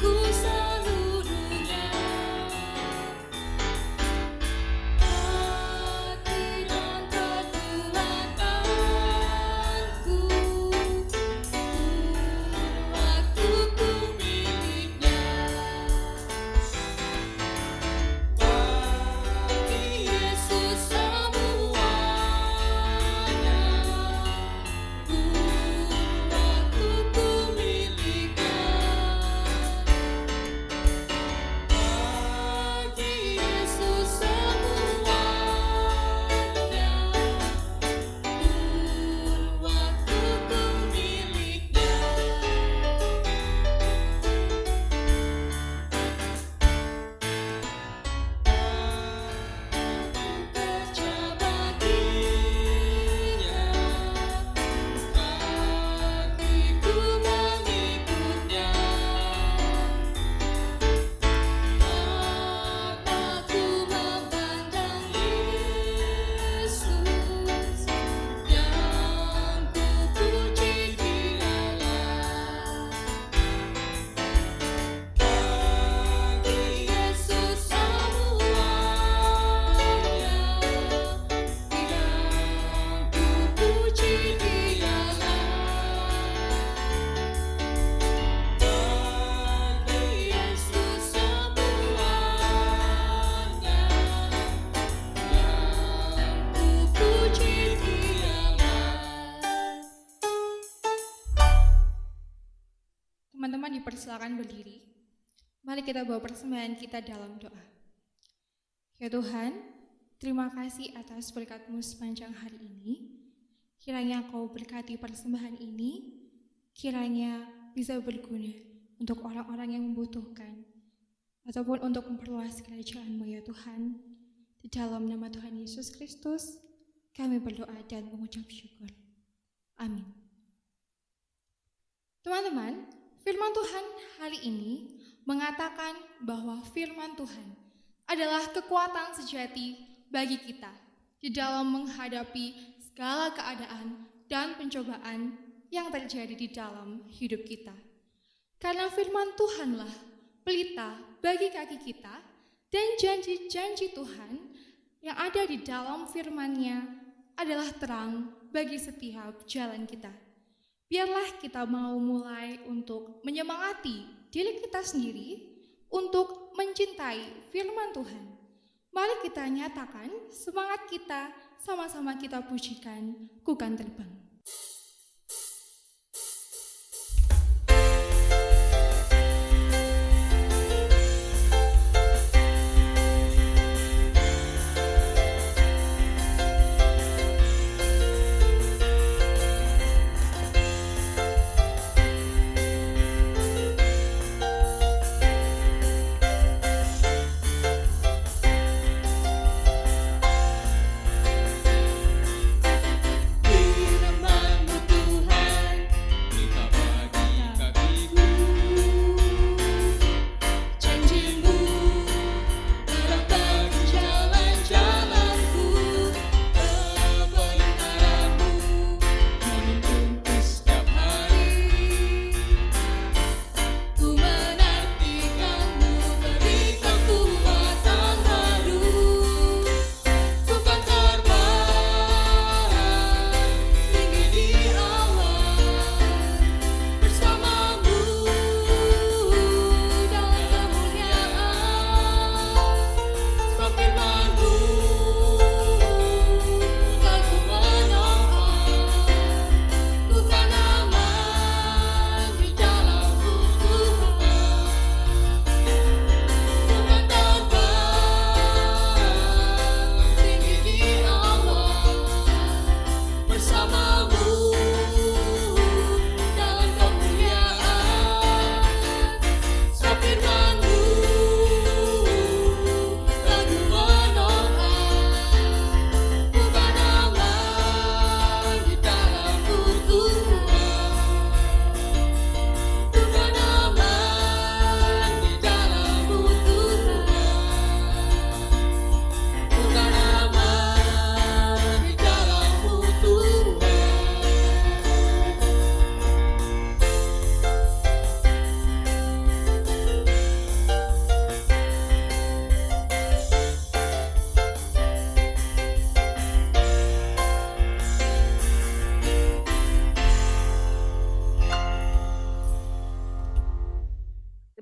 Ku silakan berdiri. Mari kita bawa persembahan kita dalam doa. Ya Tuhan, terima kasih atas berkat-Mu sepanjang hari ini. Kiranya Kau berkati persembahan ini, kiranya bisa berguna untuk orang-orang yang membutuhkan, ataupun untuk memperluas kerajaan-Mu ya Tuhan. Di dalam nama Tuhan Yesus Kristus, kami berdoa dan mengucap syukur. Amin. Teman-teman, firman Tuhan hari ini mengatakan bahwa firman Tuhan adalah kekuatan sejati bagi kita di dalam menghadapi segala keadaan dan pencobaan yang terjadi di dalam hidup kita. Karena firman Tuhanlah pelita bagi kaki kita, dan janji-janji Tuhan yang ada di dalam firman-Nya adalah terang bagi setiap jalan kita. Biarlah kita mau mulai untuk menyemangati diri kita sendiri untuk mencintai firman Tuhan. Mari kita nyatakan semangat kita, sama-sama kita pujikan Ku Kan Terbang.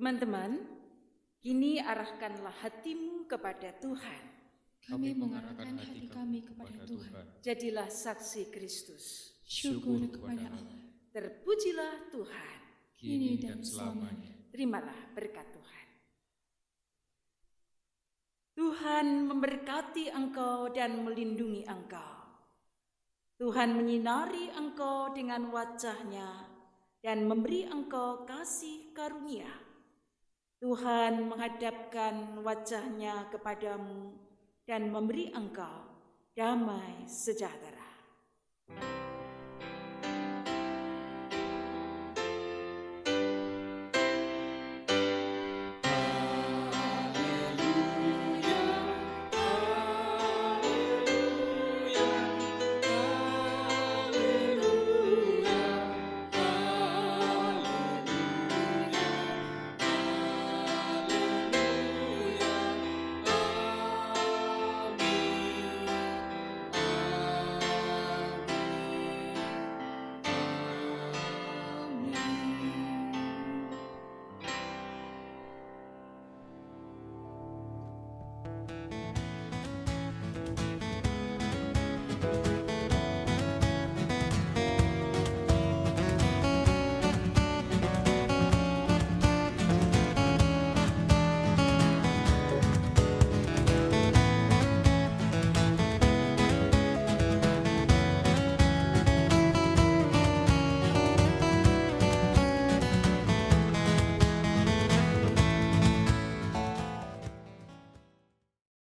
Teman-teman, kini arahkanlah hatimu kepada Tuhan. Kami mengarahkan hati kami kepada Tuhan. Jadilah saksi Kristus. Syukur kepada Allah. Terpujilah Tuhan. Kini dan selamanya. Terimalah berkat Tuhan. Tuhan memberkati engkau dan melindungi engkau. Tuhan menyinari engkau dengan wajah-Nya dan memberi engkau kasih karunia. Tuhan menghadapkan wajah-Nya kepadamu dan memberi engkau damai sejahtera.